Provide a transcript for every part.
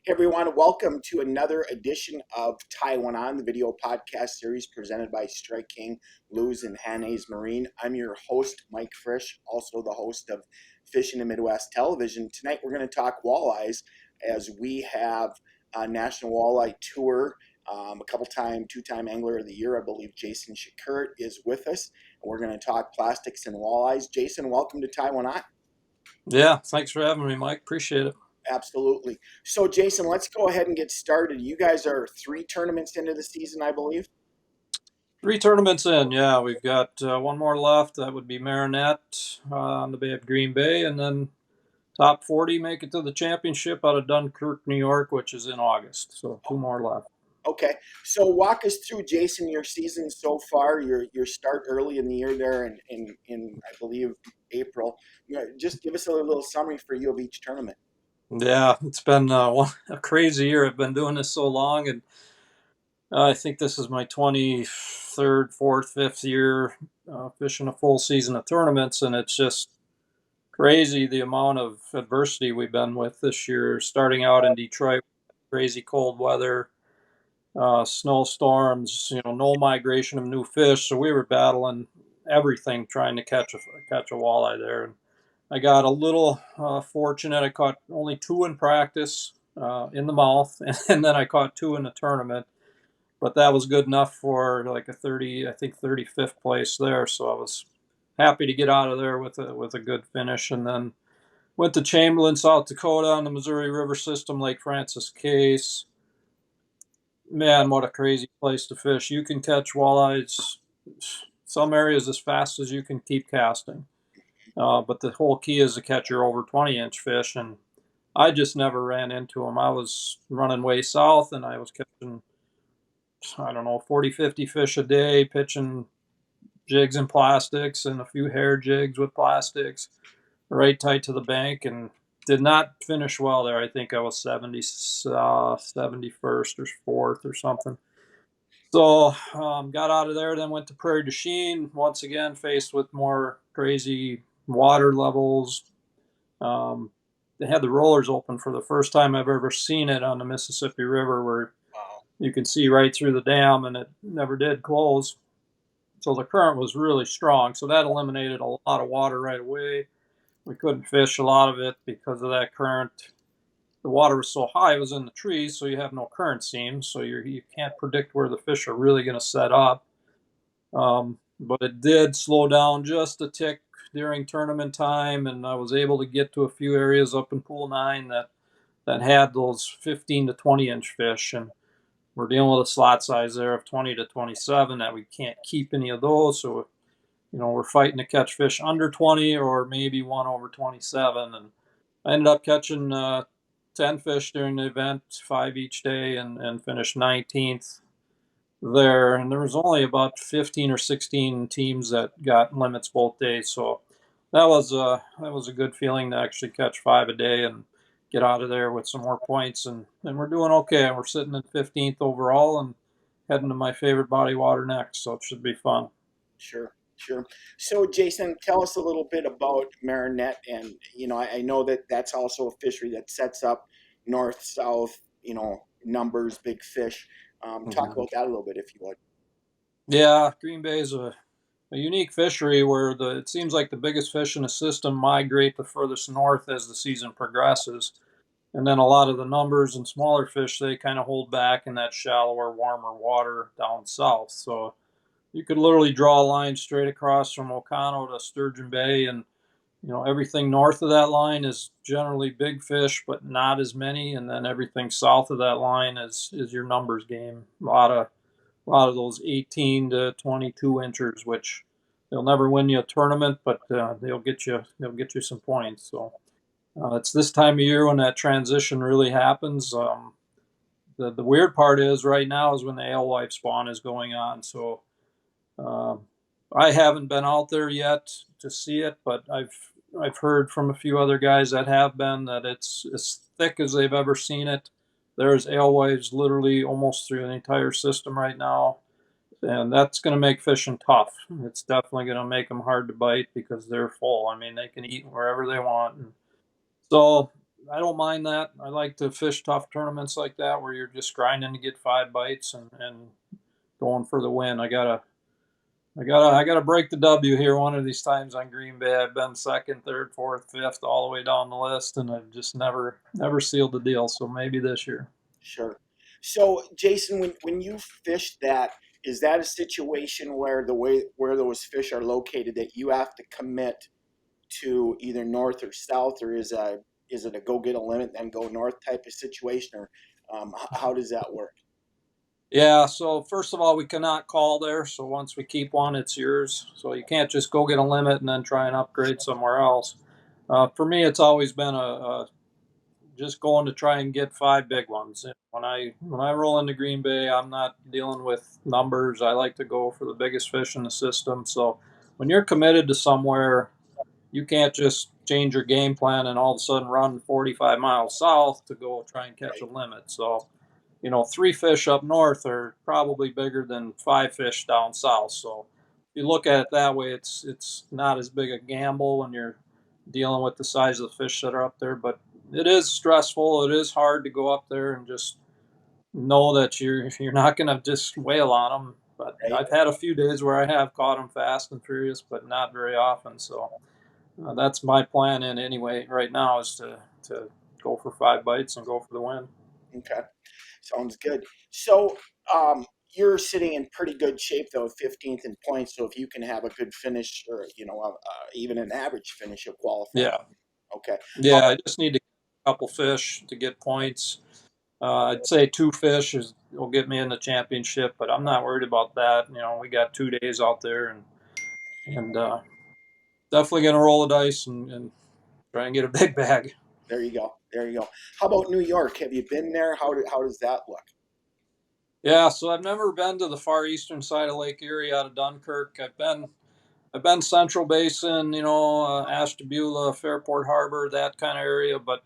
Hey everyone, welcome to another edition of Taiwan On, the video podcast series presented by Strike King, Luz, and Hannes Marine. I'm your host, Mike Frisch, also the host of Fishing in Midwest Television. Tonight we're going to talk walleyes as we have a National Walleye Tour. Two-time Angler of the Year, I believe Jay Przekurat is with us. And we're going to talk plastics and walleyes. Jason, welcome to Taiwan On. Yeah, thanks for having me, Mike. Appreciate it. Absolutely. So, Jason, let's go ahead and get started. You guys are 3 tournaments into the season, I believe. 3 tournaments in, yeah. We've got one more left. That would be Marinette on the Bay of Green Bay, and then top 40 make it to the championship out of Dunkirk, New York, which is in August. So 2 more left. Okay. So, walk us through, Jason, your season so far. Your start early in the year there, in I believe April. Just give us a little summary for you of each tournament. Yeah, it's been a crazy year. I've been doing this so long, and I think this is my 23rd, 4th, 5th year fishing a full season of tournaments, and it's just crazy the amount of adversity we've been with this year. Starting out in Detroit, crazy cold weather, snowstorms, no migration of new fish. So we were battling everything trying to catch a walleye there. And I got a little fortunate. I caught only 2 in practice in the mouth, and then I caught 2 in the tournament. But that was good enough for like a 35th place there. So I was happy to get out of there with a good finish, and then went to Chamberlain, South Dakota on the Missouri River system, Lake Francis Case. Man, what a crazy place to fish. You can catch walleyes some areas as fast as you can keep casting. But the whole key is to catch your over 20-inch fish, and I just never ran into them. I was running way south, and I was catching, 40, 50 fish a day, pitching jigs and plastics and a few hair jigs with plastics right tight to the bank, and did not finish well there. I think I was 71st or 4th or something. So got out of there, then went to Prairie to Chien, once again faced with more crazy water levels. They had the rollers open for the first time I've ever seen it on the Mississippi River, where you can see right through the dam, and it never did close. So the current was really strong. So that eliminated a lot of water right away. We couldn't fish a lot of it because of that current. The water was so high, it was in the trees, so you have no current seams, so you can't predict where the fish are really going to set up. But it did slow down just a tick during tournament time, and I was able to get to a few areas up in Pool 9 that had those 15 to 20-inch fish, and we're dealing with a slot size there of 20 to 27 that we can't keep any of those, so we're fighting to catch fish under 20 or maybe one over 27, and I ended up catching 10 fish during the event, 5 each day, and finished 19th there. And there was only about 15 or 16 teams that got limits both days. So that was a good feeling to actually catch 5 a day and get out of there with some more points. And we're doing okay. We're sitting in 15th overall and heading to my favorite body water next. So it should be fun. Sure. Sure. So, Jason, tell us a little bit about Marinette. And, I know that that's also a fishery that sets up north, south, numbers, big fish. Talk about that a little bit, if you would. Yeah, Green Bay is a unique fishery where it seems like the biggest fish in the system migrate the furthest north as the season progresses. And then a lot of the numbers and smaller fish, they kind of hold back in that shallower, warmer water down south. So you could literally draw a line straight across from Ocano to Sturgeon Bay, and everything north of that line is generally big fish, but not as many. And then everything south of that line is your numbers game. A lot of those 18 to 22 inchers, which they'll never win you a tournament, but they'll get you some points. So it's this time of year when that transition really happens. The weird part is right now is when the alewife spawn is going on. So uh, I haven't been out there yet to see it, but I've heard from a few other guys that have been that it's as thick as they've ever seen it. There's alewives literally almost through the entire system right now, and that's going to make fishing tough. It's definitely going to make them hard to bite because they're full. I mean, they can eat wherever they want. And so I don't mind that. I like to fish tough tournaments like that where you're just grinding to get 5 bites and going for the win. I gotta break the W here one of these times on Green Bay. I've been second, third, fourth, fifth, all the way down the list, and I've just never sealed the deal. So maybe this year. Sure. So, Jason, when you fish that, is that a situation where the way where those fish are located that you have to commit to either north or south, or is it a go get a limit then go north type of situation, or how does that work? Yeah. So first of all, we cannot call there. So once we keep one, it's yours. So you can't just go get a limit and then try and upgrade somewhere else. For me, it's always been a just going to try and get 5 big ones. When I roll into Green Bay, I'm not dealing with numbers. I like to go for the biggest fish in the system. So when you're committed to somewhere, you can't just change your game plan and all of a sudden run 45 miles south to go try and catch a Right. limit. So 3 fish up north are probably bigger than 5 fish down south. So if you look at it that way, it's not as big a gamble when you're dealing with the size of the fish that are up there. But it is stressful. It is hard to go up there and just know that you're not going to just wail on them. But Right. I've had a few days where I have caught them fast and furious, but not very often. So that's my plan in anyway right now is to go for 5 bites and go for the win. Okay. Sounds good. So, you're sitting in pretty good shape though, 15th in points. So if you can have a good finish, or even an average finish, you'll qualify. Yeah. Okay. Yeah, I just need to get a couple fish to get points. I'd say 2 fish will get me in the championship, but I'm not worried about that. We got 2 days out there, and definitely gonna roll the dice and try and get a big bag. There you go. There you go. How about New York? Have you been there? How does that look? Yeah, so I've never been to the far eastern side of Lake Erie out of Dunkirk. I've been Central Basin, Ashtabula, Fairport Harbor, that kind of area, but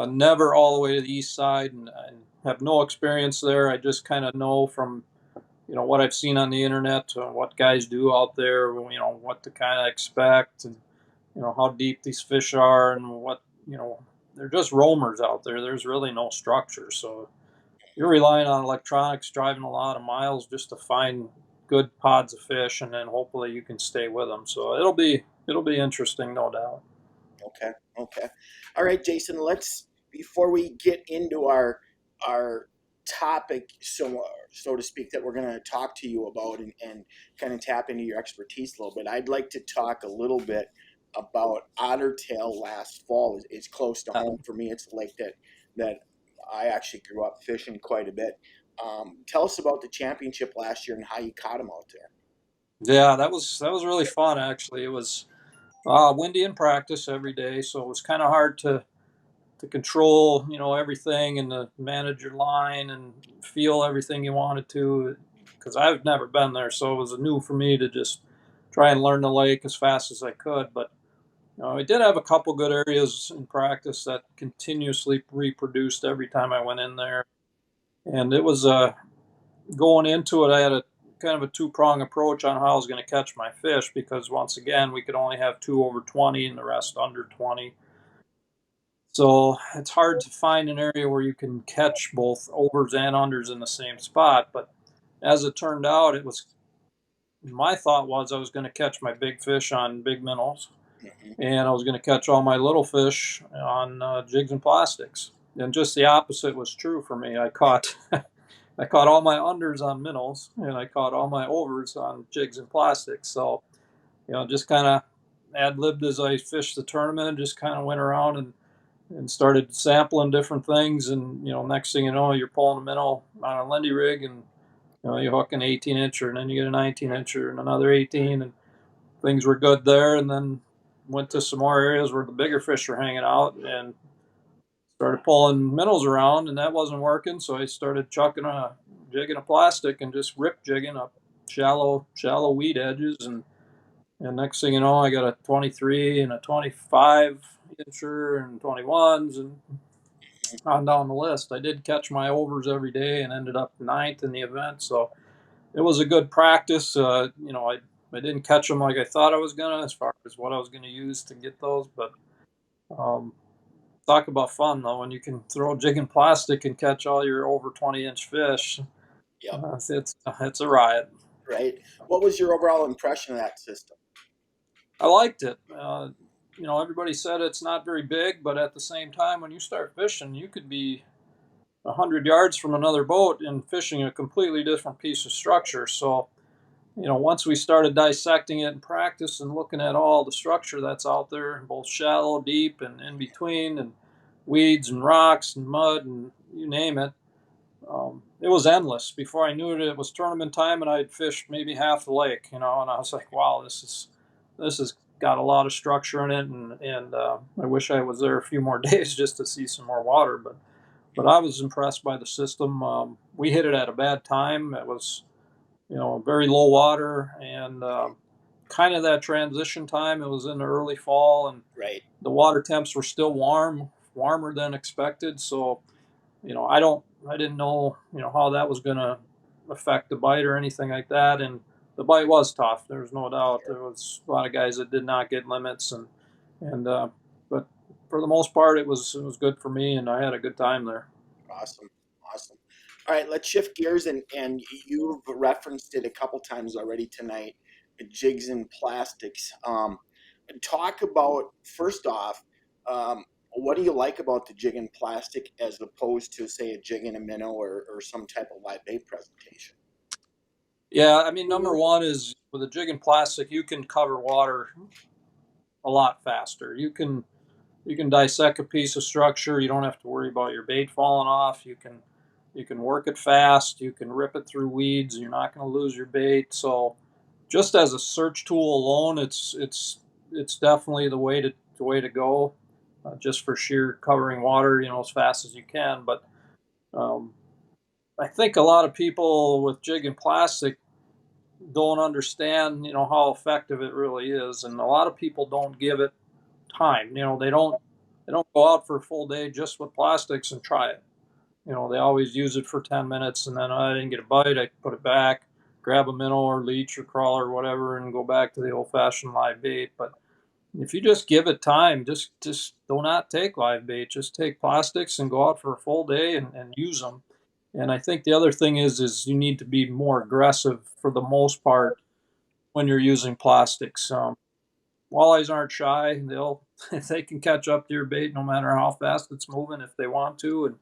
never all the way to the east side, and have no experience there. I just kind of know from what I've seen on the internet, what guys do out there, what to kind of expect, and how deep these fish are, and what they're just roamers out there. There's really no structure, so you're relying on electronics, driving a lot of miles just to find good pods of fish, and then hopefully you can stay with them. So it'll be interesting, no doubt. Okay. Okay. All right, Jason. Let's before we get into our topic, so to speak, that we're going to talk to you about and kind of tap into your expertise a little bit. I'd like to talk a little bit about Ottertail last fall. It's close to home for me. It's a lake that I actually grew up fishing quite a bit. Tell us about the championship last year and how you caught them out there. Yeah, that was really fun. Actually, it was windy in practice every day, so it was kind of hard to control, everything and to manage your line and feel everything you wanted to, because I've never been there, so it was new for me to just try and learn the lake as fast as I could. But I did have a couple good areas in practice that continuously reproduced every time I went in there, and it was going into it. I had a kind of a two-prong approach on how I was going to catch my fish because once again we could only have two over 20 and the rest under 20. So it's hard to find an area where you can catch both overs and unders in the same spot. But as it turned out, it was my thought was I was going to catch my big fish on big minnows, Hmm. and I was going to catch all my little fish on jigs and plastics. And just the opposite was true for me. I caught all my unders on minnows, and I caught all my overs on jigs and plastics. So just kind of ad libbed as I fished the tournament, and just kind of went around and started sampling different things. And next thing you know, you're pulling a minnow on a Lindy rig, and you hook an 18 incher, and then you get a 19 incher and another 18, and things were good there. And then went to some more areas where the bigger fish were hanging out, and started pulling minnows around, and that wasn't working. So I started chucking a jig and a plastic and just rip jigging up shallow weed edges, and next thing you know, I got a 23 and a 25 incher and 21s and on down the list. I did catch my overs every day and ended up ninth in the event. So it was a good practice. I didn't catch them like I thought I was gonna, as far as what I was gonna use to get those, but um, talk about fun though. When you can throw jigging plastic and catch all your over 20-inch fish, Yep. it's a riot. Right. What was your overall impression of that system? I liked it. Everybody said it's not very big, but at the same time, when you start fishing, you could be 100 yards from another boat and fishing a completely different piece of structure. So, once we started dissecting it in practice and looking at all the structure that's out there, both shallow, deep, and in between, and weeds and rocks and mud and you name it, it was endless. Before I knew it, it was tournament time, and I'd fished maybe half the lake. And I was like, wow, this has got a lot of structure in it, and I wish I was there a few more days just to see some more water. But I was impressed by the system. We hit it at a bad time. It was very low water and kind of that transition time. It was in the early fall, and Right. the water temps were still warmer than expected. So I didn't know how that was going to affect the bite or anything like that. And the bite was tough. There's no doubt. Sure. There was a lot of guys that did not get limits, and but for the most part, it was good for me, and I had a good time there. Awesome. Awesome. All right, let's shift gears, and you've referenced it a couple times already tonight. Jigs and plastics. Talk about first off, what do you like about the jig and plastic as opposed to say a jig and a minnow or some type of live bait presentation? Yeah, I mean, number one is with a jig and plastic, you can cover water a lot faster. You can dissect a piece of structure. You don't have to worry about your bait falling off. You can work it fast. You can rip it through weeds. You're not going to lose your bait. So, just as a search tool alone, it's definitely the way to go, just for sheer covering water, as fast as you can. But um, I think a lot of people with jig and plastic don't understand, how effective it really is, and a lot of people don't give it time. They don't go out for a full day just with plastics and try it. They always use it for 10 minutes, and then I didn't get a bite. I put it back, grab a minnow or leech or crawler or whatever, and go back to the old-fashioned live bait. But if you just give it time, just do not take live bait. Just take plastics and go out for a full day and use them. And I think the other thing is you need to be more aggressive for the most part when you're using plastics. Walleyes aren't shy. They can catch up to your bait no matter how fast it's moving if they want to. And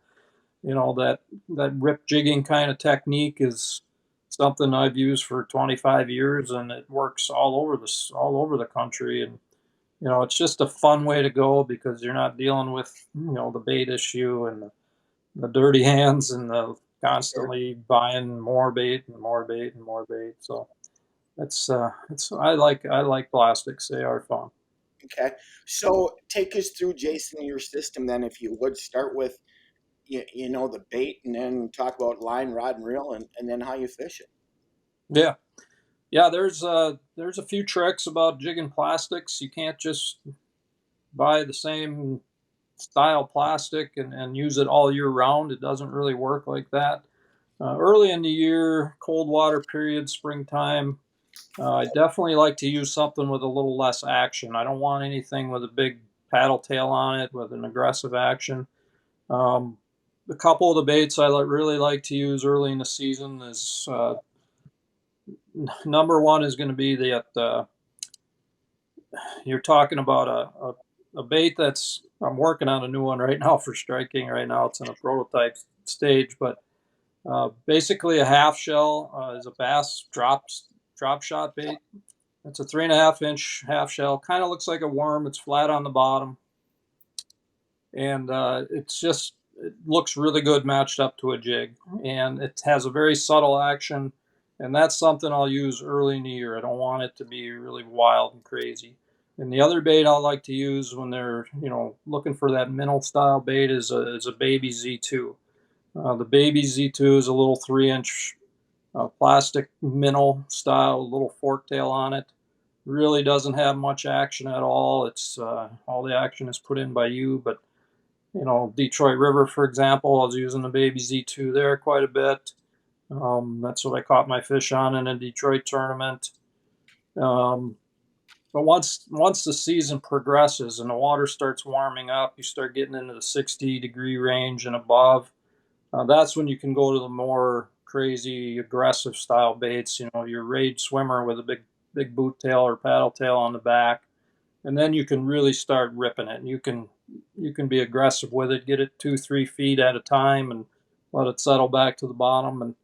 that rip jigging kind of technique is something I've used for 25 years, and it works all over the country. And it's just a fun way to go because you're not dealing with the bait issue and the dirty hands and the Sure. constantly buying more bait and more bait and more bait. So it's I like plastics. They are fun. Okay. So take us through, Jason, your system then, if you would start with the bait, and then talk about line, rod, and reel, and then how you fish it. Yeah. Yeah, there's a few tricks about jigging plastics. You can't just buy the same style plastic and use it all year round. It doesn't really work like that. Early in the year, cold water period, springtime, I definitely like to use something with a little less action. I don't want anything with a big paddle tail on it with an aggressive action. Um, a couple of the baits I really like to use early in the season is number one is going to be you're talking about a bait that's I'm working on a new one right now for striking. Right now it's in a prototype stage, but basically a half shell is a bass drop shot bait. It's a 3.5-inch half shell. Kind of looks like a worm. It's flat on the bottom, and it looks really good matched up to a jig, and it has a very subtle action, and that's something I'll use early in the year. I don't want it to be really wild and crazy. And the other bait I like to use when they're looking for that minnow style bait is a baby Z2. The baby Z2 is a little 3-inch plastic minnow style, little fork tail on it. Really doesn't have much action at all. It's all the action is put in by you. But Detroit River, for example, I was using the baby Z2 there quite a bit. That's what I caught my fish on in a Detroit tournament. Um, But once the season progresses and the water starts warming up, you start getting into the 60-degree range and above. That's when you can go to the more crazy aggressive style baits. Your rage swimmer with a big boot tail or paddle tail on the back, and then you can really start ripping it. And you can be aggressive with it, get it 2-3 feet at a time, and let it settle back to the bottom. And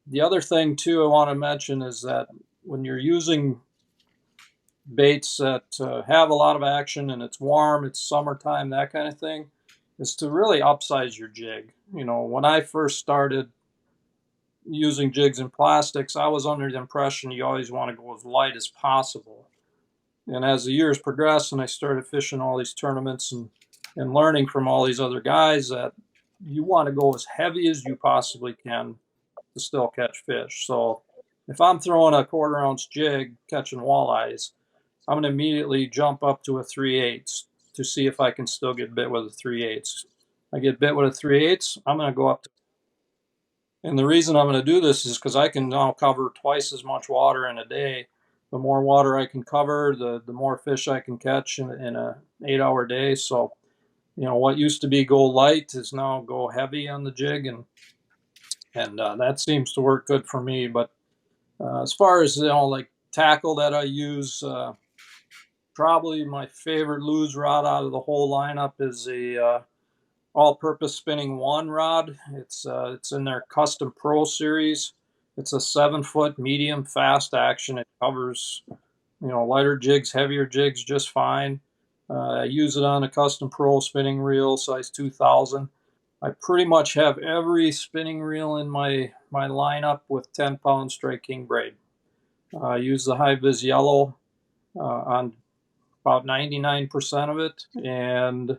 the other thing too I want to mention is that when you're using baits that have a lot of action and it's warm, it's summertime, that kind of thing, is to really upsize your jig. When I first started using jigs and plastics, I was under the impression you always want to go as light as possible. And as the years progressed and I started fishing all these tournaments and learning from all these other guys, that you want to go as heavy as you possibly can to still catch fish. So if I'm throwing a 1/4 ounce jig catching walleyes, I'm going to immediately jump up to a 3/8 to see if I can still get bit with a 3/8. I get bit with a 3/8, I'm going to go up to, and the reason I'm going to do this is because I can now cover twice as much water in a day. The more water I can cover, the more fish I can catch in a 8-hour day. So, what used to be go light is now go heavy on the jig, and that seems to work good for me. But as far as like tackle that I use, probably my favorite Lew's rod out of the whole lineup is a all-purpose spinning one rod. It's in their Custom Pro series. It's a 7-foot medium fast action. It covers lighter jigs, heavier jigs just fine. I use it on a Custom Pro spinning reel, size 2000. I pretty much have every spinning reel in my lineup with 10-pound straight king braid. I use the high vis yellow on about 99% of it, and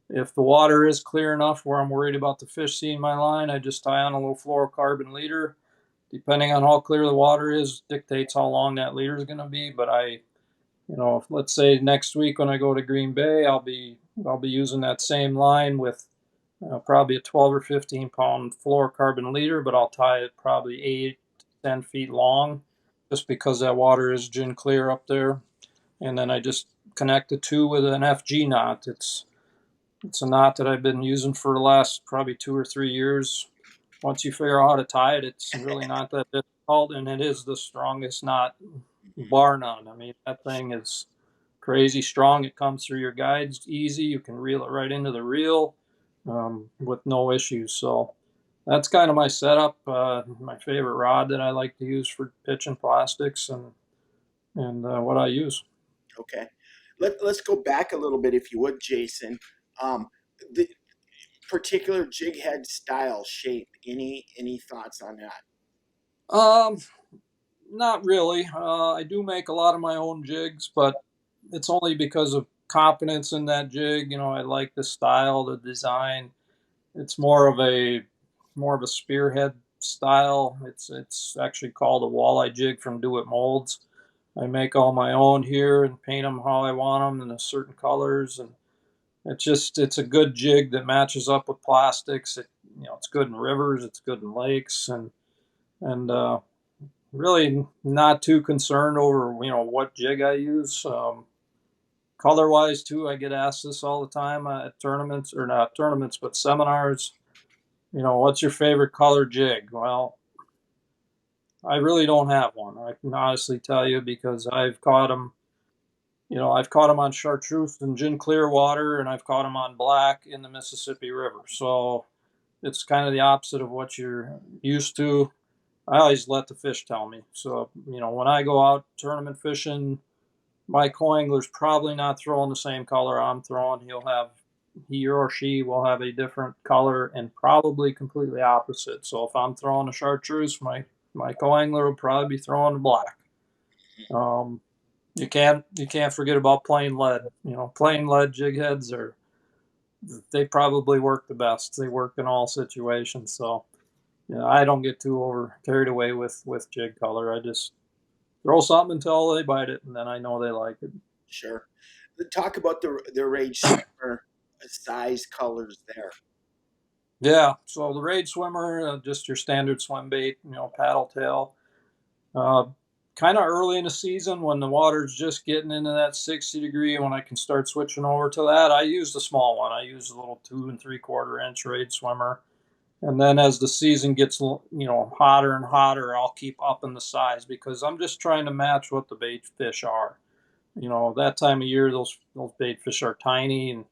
if the water is clear enough where I'm worried about the fish seeing my line, I just tie on a little fluorocarbon leader. Depending on how clear the water is, dictates how long that leader is going to be. But let's say next week when I go to Green Bay, I'll be using that same line with probably a 12 or 15-pound fluorocarbon leader, but I'll tie it probably 8 to 10 feet long, just because that water is gin clear up there. And then I just connect the two with an FG knot. It's a knot that I've been using for the last probably 2 or 3 years. Once you figure out how to tie it, it's really not that difficult, and it is the strongest knot, bar none. I mean, that thing is crazy strong. It comes through your guides easy. You can reel it right into the reel with no issues. So that's kind of my setup. My favorite rod that I like to use for pitching plastics, and what I use. Okay. Let's go back a little bit, if you would, Jason. The particular jig head style, shape, any thoughts on that? Um, Not really. I do make a lot of my own jigs, but it's only because of confidence in that jig. I like the style, the design. It's more of a spearhead style. It's actually called a walleye jig from Do It Molds. I make all my own here and paint them how I want them in a certain colors, and it's a good jig that matches up with plastics. It's good in rivers, it's good in lakes, and really not too concerned over what jig I use. Color wise too, I get asked this all the time at tournaments, or not tournaments but seminars. What's your favorite color jig? Well, I really don't have one. I can honestly tell you, because I've caught them. I've caught them on chartreuse and gin clear water, and I've caught them on black in the Mississippi River. So it's kind of the opposite of what you're used to. I always let the fish tell me. So, when I go out tournament fishing, my co-angler's probably not throwing the same color I'm throwing. He or she will have a different color and probably completely opposite. So if I'm throwing a chartreuse, my co-angler will probably be throwing a black. Um, you can't forget about plain lead. Plain lead jig heads they probably work the best. They work in all situations. So I don't get too over carried away with jig color. I just throw something until they bite it, and then I know they like it. Sure. Talk about the rage swimmer size, colors there. Yeah. So the Raid Swimmer, just your standard swim bait, paddle tail. Uh, kind of early in the season when the water's just getting into that 60 degree, when I can start switching over to that, I use the small one. I use a little 2 3/4 inch raid swimmer. And then as the season gets, hotter and hotter, I'll keep upping the size because I'm just trying to match what the bait fish are. That time of year, those bait fish are tiny, and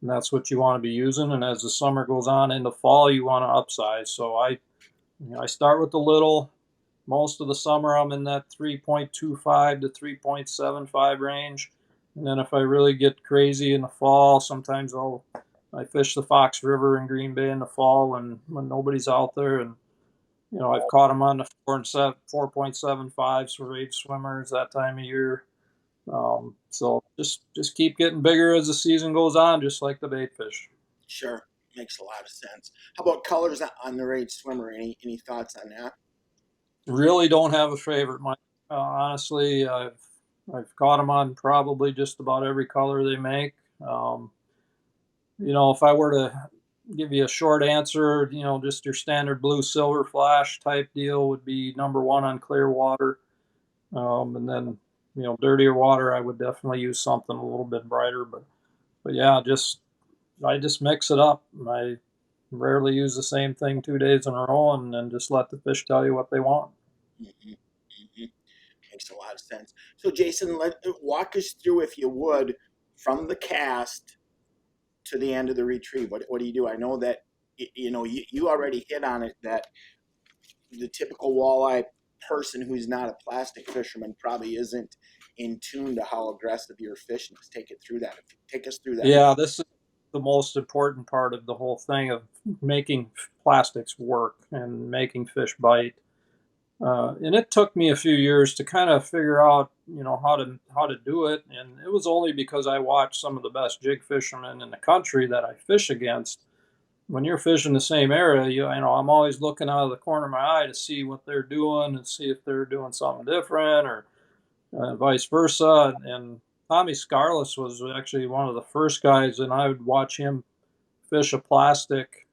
that's what you want to be using. And as the summer goes on into fall, you want to upsize. So I start with the little. Most of the summer, I'm in that 3.25 to 3.75 range. And then if I really get crazy in the fall, sometimes I fish the Fox River in Green Bay in the fall when nobody's out there. And, I've caught them on the 4.75s for wave swimmers that time of year. So just keep getting bigger as the season goes on, just like the bait fish. Sure, makes a lot of sense. How about colors on the raid swimmer? Any thoughts on that? Really don't have a favorite, Mike. Honestly, I've caught them on probably just about every color they make. Um, if I were to give you a short answer, just your standard blue silver flash type deal would be number one on clear water. And then, dirtier water, I would definitely use something a little bit brighter. But yeah, I just mix it up. I rarely use the same thing 2 days in a row, and then just let the fish tell you what they want. Mm-hmm. Mm-hmm. Makes a lot of sense. So, Jason, walk us through, if you would, from the cast to the end of the retrieve. What do you do? I know that you already hit on it, that the typical walleye person who's not a plastic fisherman probably isn't in tune to how aggressive you're fishing. Let's take it through that. Take us through that. Yeah, this is the most important part of the whole thing of making plastics work and making fish bite. And it took me a few years to kind of figure out, how to do it. And it was only because I watched some of the best jig fishermen in the country that I fish against. When you're fishing the same area, I'm always looking out of the corner of my eye to see what they're doing and see if they're doing something different, or vice versa. And Tommy Scarless was actually one of the first guys, and I would watch him fish a plastic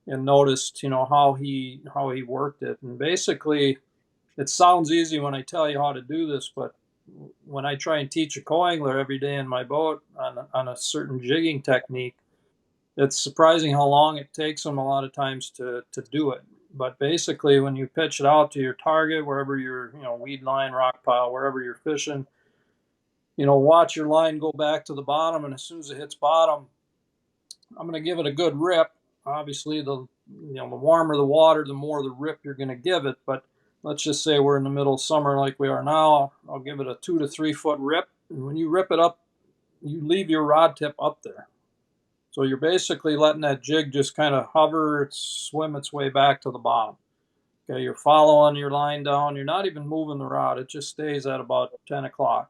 and noticed, how he worked it. And basically, it sounds easy when I tell you how to do this, but when I try and teach a co-angler every day in my boat on a certain jigging technique, it's surprising how long it takes them a lot of times to do it. But basically, when you pitch it out to your target, wherever you're, weed line, rock pile, wherever you're fishing, watch your line go back to the bottom, and as soon as it hits bottom, I'm going to give it a good rip. Obviously, the warmer the water, the more the rip you're going to give it. But let's just say we're in the middle of summer like we are now. I'll give it a 2 to 3 foot rip, and when you rip it up, you leave your rod tip up there. So you're basically letting that jig just kind of hover, swim its way back to the bottom. Okay, you're following your line down. You're not even moving the rod. It just stays at about 10 o'clock.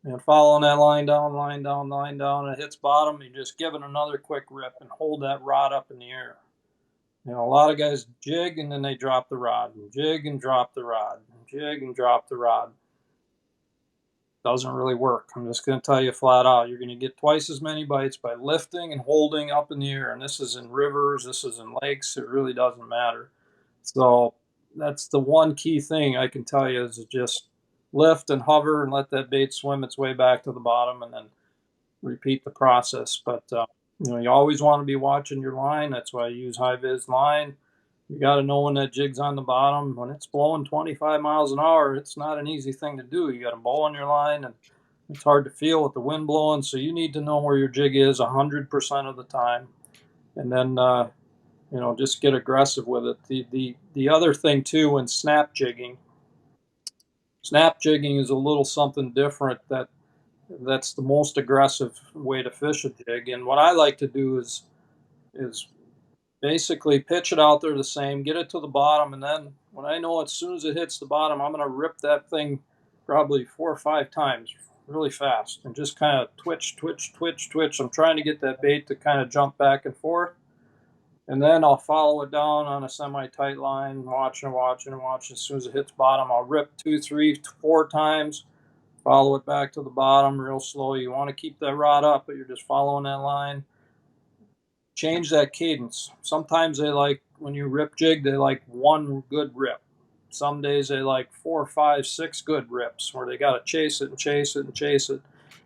And following that line down, line down, line down, and it hits bottom, you just give it another quick rip and hold that rod up in the air. A lot of guys jig and then they drop the rod, and jig and drop the rod, and jig and drop the rod. Doesn't really work. I'm just going to tell you flat out, you're going to get twice as many bites by lifting and holding up in the air. And this is in rivers, this is in lakes. It really doesn't matter. So that's the one key thing I can tell you, is to just lift and hover and let that bait swim its way back to the bottom, and then repeat the process. But you always want to be watching your line. That's why I use high vis line. You got to know when that jig's on the bottom. When it's blowing 25 miles an hour, it's not an easy thing to do. You got a bow on your line, and it's hard to feel with the wind blowing. So you need to know where your jig is 100% of the time, and then just get aggressive with it. The other thing too, when snap jigging is a little something different. That's the most aggressive way to fish a jig. And what I like to do is basically pitch it out there the same, get it to the bottom, and then when I know as soon as it hits the bottom, I'm going to rip that thing probably 4 or 5 times really fast, and just kind of twitch, twitch, twitch, twitch. I'm trying to get that bait to kind of jump back and forth. And then I'll follow it down on a semi-tight line, watching and watching and watching. As soon as it hits bottom, I'll rip 2, 3, 4 times, follow it back to the bottom real slow. You want to keep that rod up, but you're just following that line. Change that cadence. Sometimes they like, when you rip jig, they like one good rip. some days they like 4, 5, 6 good rips where they got to chase it and chase it and chase it,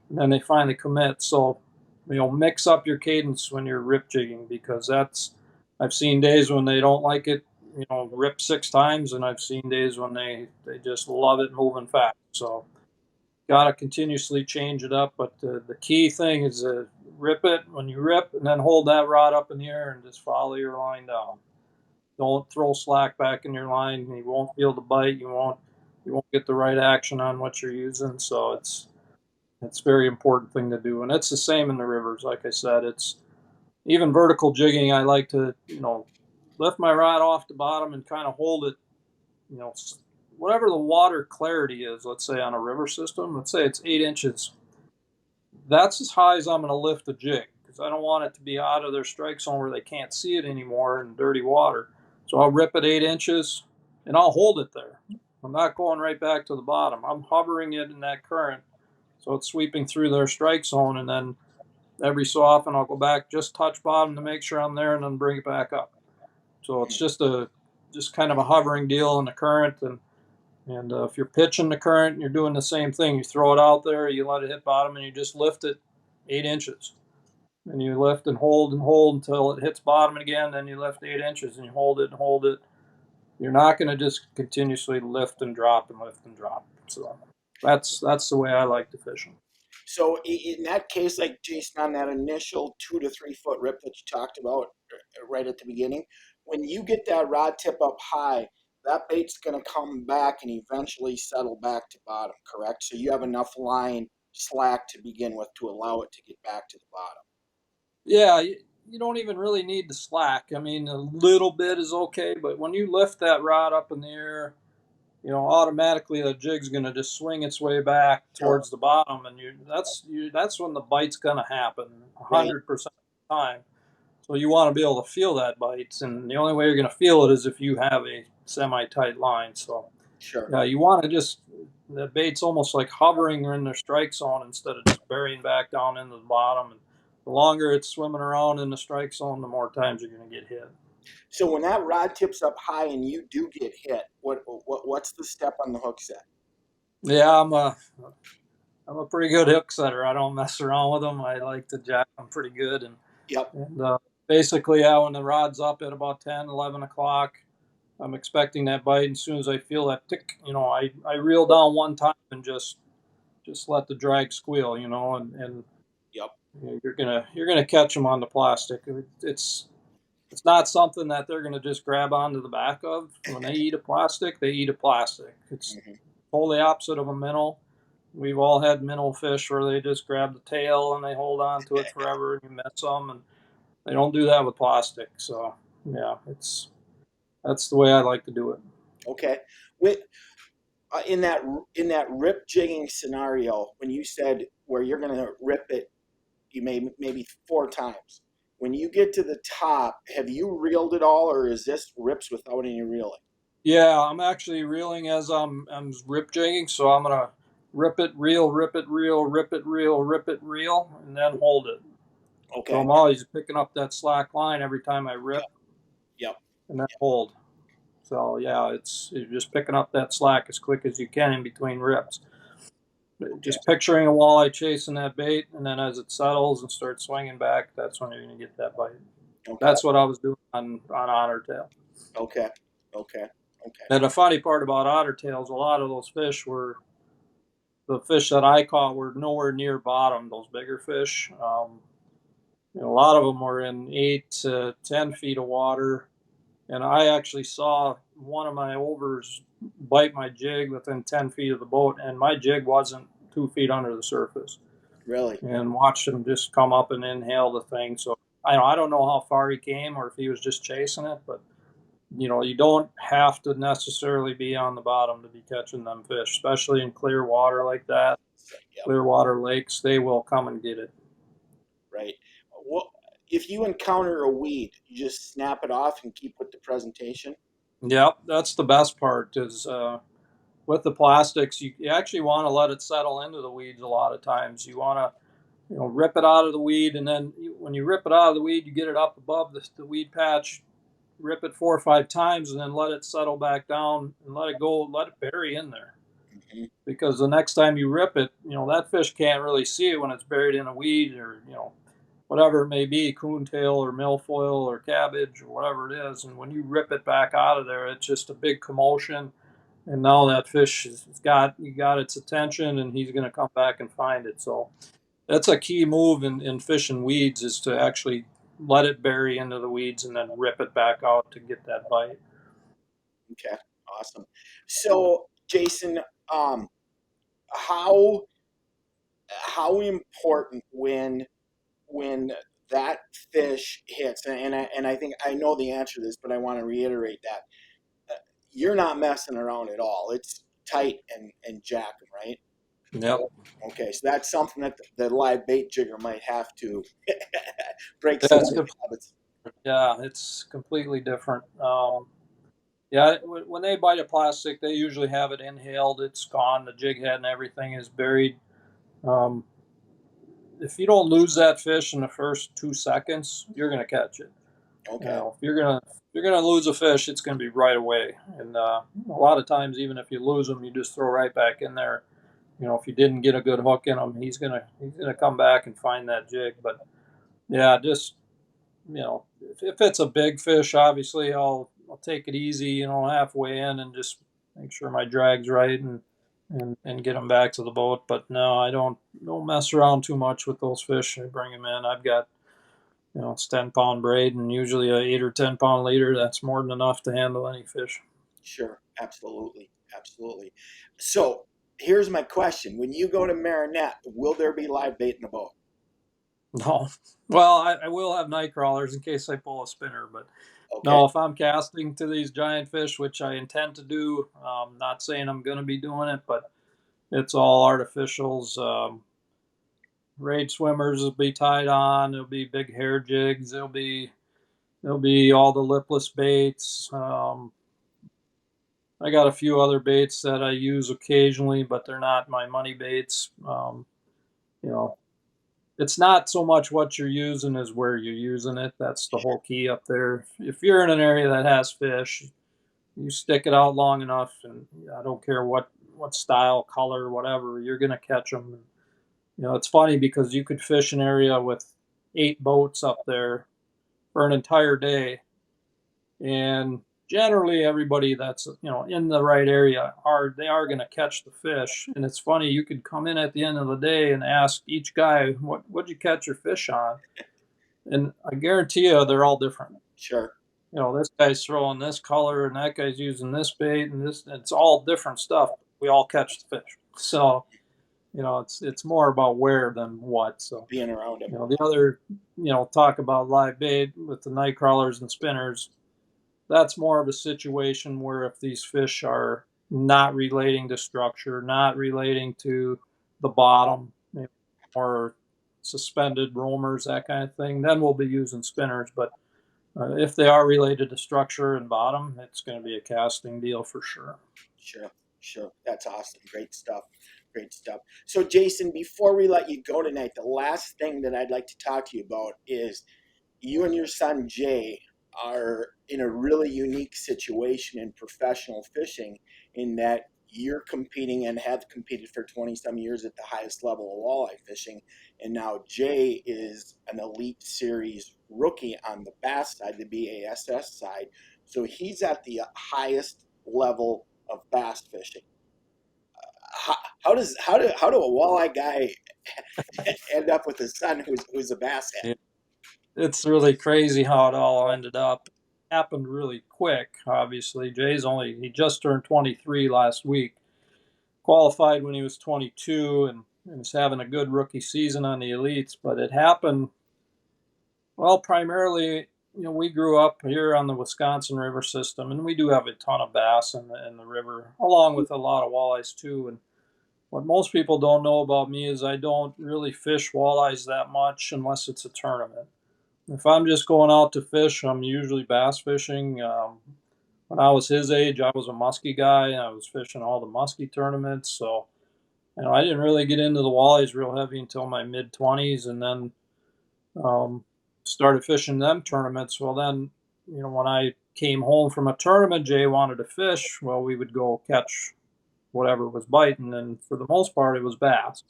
and then they finally commit. So, mix up your cadence when you're rip jigging, because I've seen days when they don't like it, rip 6 times, and I've seen days when they just love it moving fast. So, got to continuously change it up. But the key thing is to rip it when you rip, and then hold that rod up in the air and just follow your line down. Don't throw slack back in your line. You won't feel the bite. You won't get the right action on what you're using. So it's a very important thing to do, and it's the same in the rivers. Like I said, it's even vertical jigging. I like to lift my rod off the bottom and kind of hold it. You know, whatever the water clarity is. Let's say on a river system. Let's say it's 8 inches. That's as high as I'm going to lift the jig, because I don't want it to be out of their strike zone where they can't see it anymore in dirty water. So I'll rip it 8 inches and I'll hold it there. I'm not going right back to the bottom. I'm hovering it in that current, so it's sweeping through their strike zone, and then every so often I'll go back, just touch bottom to make sure I'm there, and then bring it back up. So it's just kind of a hovering deal in the current, and if you're pitching the current, you're doing the same thing. You throw it out there, you let it hit bottom, and you just lift it 8 inches. And you lift and hold until it hits bottom again. Then you lift 8 inches and you hold it and hold it. You're not going to just continuously lift and drop and lift and drop. So that's the way I like to fish them. So in that case, like Jason, on that initial 2 to 3 foot rip that you talked about right at the beginning, when you get that rod tip up high, that bait's going to come back and eventually settle back to bottom, correct? So you have enough line slack to begin with to allow it to get back to the bottom. Yeah, you don't even really need the slack. I mean, a little bit is okay, but when you lift that rod up in the air, automatically the jig's going to just swing its way back Sure. towards the bottom, and that's when the bite's going to happen Right. 100% of the time. So you want to be able to feel that bite, and the only way you're going to feel it is if you have a semi-tight line. So Sure. yeah, you want to just, the bait's almost like hovering in their strike zone instead of just burying back down into the bottom. And the longer it's swimming around in the strike zone, the more times you're going to get hit. So when that rod tips up high and you do get hit, what's the step on the hook set? Yeah, I'm a pretty good hook setter. I don't mess around with them. I like to jack them pretty good. And Yep. basically, yeah, when the rod's up at about 10, 11 o'clock, I'm expecting that bite. And as soon as I feel that tick, I reel down one time and just let the drag squeal, and Yep. you're gonna catch them on the plastic. It's not something that they're gonna just grab onto the back of. When they eat a plastic, they eat a plastic. It's totally opposite of a minnow. We've all had minnow fish where they just grab the tail and they hold on to it forever, and you miss them, and they don't do that with plastic. So yeah, that's the way I like to do it. Okay. With in that rip jigging scenario, when you said where you're going to rip it, you maybe 4 times. When you get to the top, have you reeled it all, or is this rips without any reeling? Yeah, I'm actually reeling as I'm rip jigging, so I'm gonna rip it, reel, rip it, reel, rip it, reel, rip it, reel, and then hold it. So Okay. I'm always picking up that slack line every time I rip, Yep. and then hold. So yeah, you're just picking up that slack as quick as you can in between rips. Okay. Just picturing a walleye chasing that bait, and then as it settles and starts swinging back, that's when you're gonna get that bite. Okay. That's what I was doing on Ottertail. Okay. Okay. Okay. And the funny part about Ottertails, a lot of those fish were the fish that I caught were nowhere near bottom. Those bigger fish, a lot of them were in 8 to 10 feet of water, and I actually saw one of my overs bite my jig within 10 feet of the boat, and my jig wasn't 2 feet under the surface. Really? And watched him just come up and inhale the thing. So I don't know how far he came or if he was just chasing it, but you don't have to necessarily be on the bottom to be catching them fish, especially in clear water like that. Yep. Clear water lakes, they will come and get it. Right. Well, if you encounter a weed, you just snap it off and keep with the presentation. Yep, that's the best part is with the plastics, you actually want to let it settle into the weeds a lot of times. You want to rip it out of the weed, and then when you rip it out of the weed, you get it up above the weed patch, rip it 4 or 5 times, and then let it settle back down and let it go, let it bury in there. Mm-hmm. Because the next time you rip it, that fish can't really see it when it's buried in a weed or, whatever it may be, coontail or milfoil or cabbage or whatever it is. And when you rip it back out of there, it's just a big commotion. And now that fish has got its attention, and he's going to come back and find it. So that's a key move in fishing weeds, is to actually let it bury into the weeds and then rip it back out to get that bite. Okay, awesome. So, Jason, how important when that fish hits, and I think I know the answer to this, but I want to reiterate that you're not messing around at all. It's tight and jack 'em, right? Yep. Okay, so that's something that the live bait jigger might have to break Yeah, some of the habits. it's completely different. Yeah, when they bite a plastic, they usually have it inhaled. It's gone. The jig head and everything is buried. Um, if you don't lose that fish in the first 2 seconds, you're going to catch it. Okay, If you're gonna lose a fish, it's going to be right away. And a lot of times, even if you lose them, you just throw right back in there. If you didn't get a good hook in him, he's gonna come back and find that jig. But yeah, just if it's a big fish, obviously I'll take it easy, halfway in, and just make sure my drag's right, and get them back to the boat. But no, I don't mess around too much with those fish. I bring them in. I've got, it's 10-pound braid, and usually a 8 or 10 pound leader. That's more than enough to handle any fish. sure, absolutely, absolutely. So here's my question: when you go to Marinette, will there be live bait in the boat? No, well, I will have night crawlers in case I pull a spinner, but Okay, no, if I'm casting to these giant fish, which I intend to do, not saying I'm going to be doing it, but it's all artificials. Raid swimmers will be tied on. There'll be big hair jigs. There'll be all the lipless baits. I got a few other baits that I use occasionally, but they're not my money baits. You know, it's not so much what you're using as where you're using it. That's the whole key up there. If you're in an area that has fish, you stick it out long enough, and I don't care what style, color, whatever, you're gonna catch them. It's funny because you could fish an area with 8 boats up there for an entire day, and generally everybody that's in the right area are going to catch the fish. And it's funny, you could come in at the end of the day and ask each guy, what'd you catch your fish on? And I guarantee you they're all different. sure, This guy's throwing this color, and that guy's using this bait, and it's all different stuff. We all catch the fish. So it's more about where than what. So being around him. the other, talk about live bait with the night crawlers and spinners. That's more of a situation where if these fish are not relating to structure, not relating to the bottom, or suspended roamers, that kind of thing, then we'll be using spinners. But if they are related to structure and bottom, it's going to be a casting deal for sure. Sure, sure. That's awesome. Great stuff. Great stuff. So, Jason, before we let you go tonight, the last thing that I'd like to talk to you about is you and your son Jay are in a really unique situation in professional fishing, in that you're competing and have competed for 20 some years at the highest level of walleye fishing. And now Jay is an Elite Series rookie on the bass side, the BASS side. So he's at the highest level of bass fishing. How do a walleye guy end up with a son who's a bass head? Yeah. It's really crazy how it all ended up. It happened really quick. Obviously, he just turned 23 last week. Qualified when he was 22, and was having a good rookie season on the elites. But it happened, well, primarily, we grew up here on the Wisconsin River system, and we do have a ton of bass in the river, along with a lot of walleyes too. And what most people don't know about me is I don't really fish walleyes that much unless it's a tournament. If I'm just going out to fish, I'm usually bass fishing. When I was his age, I was a muskie guy, and I was fishing all the muskie tournaments. So, I didn't really get into the walleyes real heavy until my mid 20s, and then um, started fishing them tournaments. Well, then, when I came home from a tournament, Jay wanted to fish. Well, we would go catch whatever was biting, and for the most part, it was bass.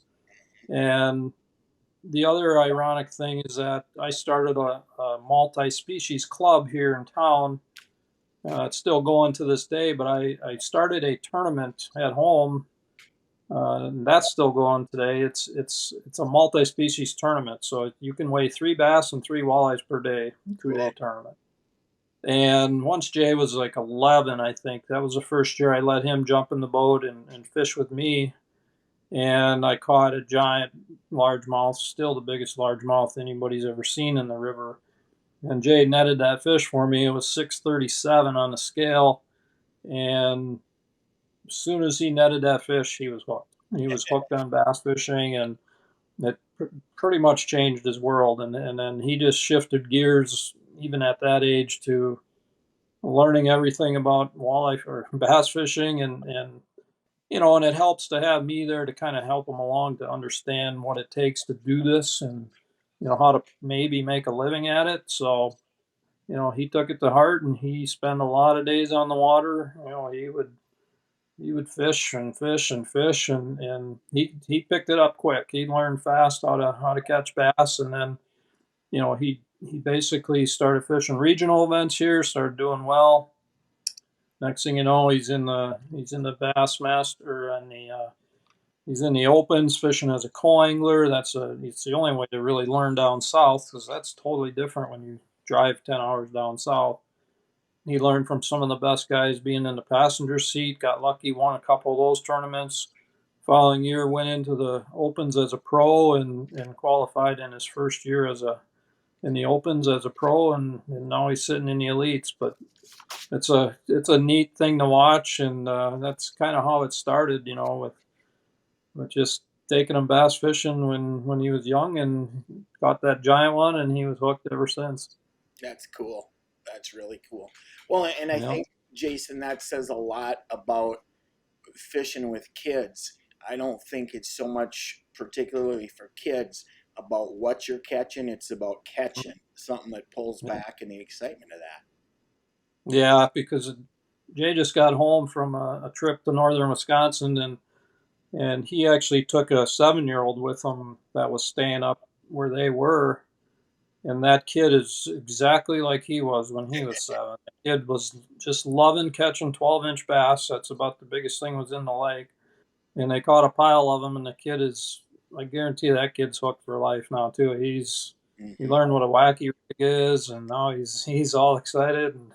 And the other ironic thing is that I started a multi-species club here in town. It's still going to this day, but I started a tournament at home, and that's still going today. It's a multi-species tournament, so you can weigh 3 bass and 3 walleyes per day, 2-day tournament. And once Jay was like 11, I think that was the first year I let him jump in the boat and fish with me. And I caught a giant largemouth, still the biggest largemouth anybody's ever seen in the river. And Jay netted that fish for me. It was 637 on the scale. And as soon as he netted that fish, he was hooked. He was hooked on bass fishing, and it pretty much changed his world. And then he just shifted gears, even at that age, to learning everything about walleye or bass fishing. And and it helps to have me there to kind of help him along to understand what it takes to do this, and how to maybe make a living at it. So he took it to heart, and he spent a lot of days on the water. He would fish and fish and fish, and he picked it up quick. He learned fast how to catch bass. And then he basically started fishing regional events here, started doing well. Next thing you know, he's in the Bassmaster, and he's in the opens fishing as a co-angler. It's the only way to really learn down south, because that's totally different when you drive 10 hours down south. He learned from some of the best guys being in the passenger seat, got lucky, won a couple of those tournaments. Following year, went into the opens as a pro, and qualified in his first year in the opens as a pro, and now he's sitting in the elites. But it's a neat thing to watch, and that's kind of how it started, with just taking him bass fishing when he was young, and got that giant one, and he was hooked ever since. That's cool. That's really cool. Well, and I Yeah. think, Jason, that says a lot about fishing with kids. I don't think it's so much, particularly for kids, about what you're catching. It's about catching something that pulls back, and the excitement of that. Yeah, because Jay just got home from a trip to northern Wisconsin, and he actually took a 7-year-old with him that was staying up where they were. And that kid is exactly like he was when he was 7. The kid was just loving catching 12-inch bass. That's about the biggest thing was in the lake. And they caught a pile of them, and the kid I guarantee that kid's hooked for life now too. He Hmm. learned what a wacky rig is, and now he's all excited. And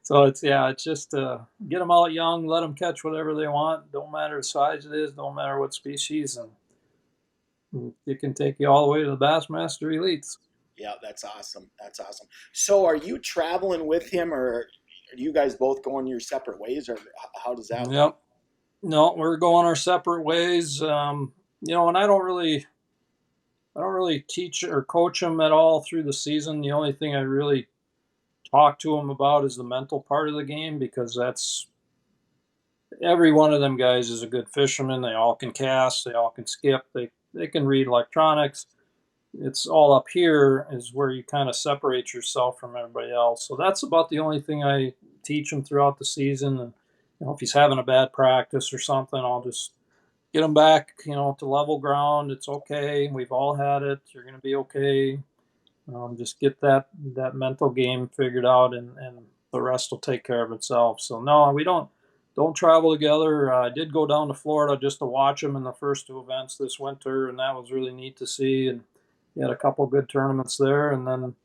so it's just get them out young, let them catch whatever they want. Don't matter the size it is, don't matter what species, and it can take you all the way to the Bassmaster Elites. Yeah, that's awesome. That's awesome. So, are you traveling with him, or are you guys both going your separate ways, or how does that work? Yep. No, we're going our separate ways. And I don't really teach or coach them at all through the season. The only thing I really talk to them about is the mental part of the game, because that's every one of them guys is a good fisherman. They all can cast, they all can skip, they can read electronics. It's all up here is where you kind of separate yourself from everybody else. So that's about the only thing I teach him throughout the season. And if he's having a bad practice or something, I'll just get him back, to level ground. It's okay. We've all had it. You're going to be okay. Just get that mental game figured out, and the rest will take care of itself. So no, we don't travel together. I did go down to Florida just to watch him in the first 2 events this winter, and that was really neat to see. And he had a couple good tournaments there, and then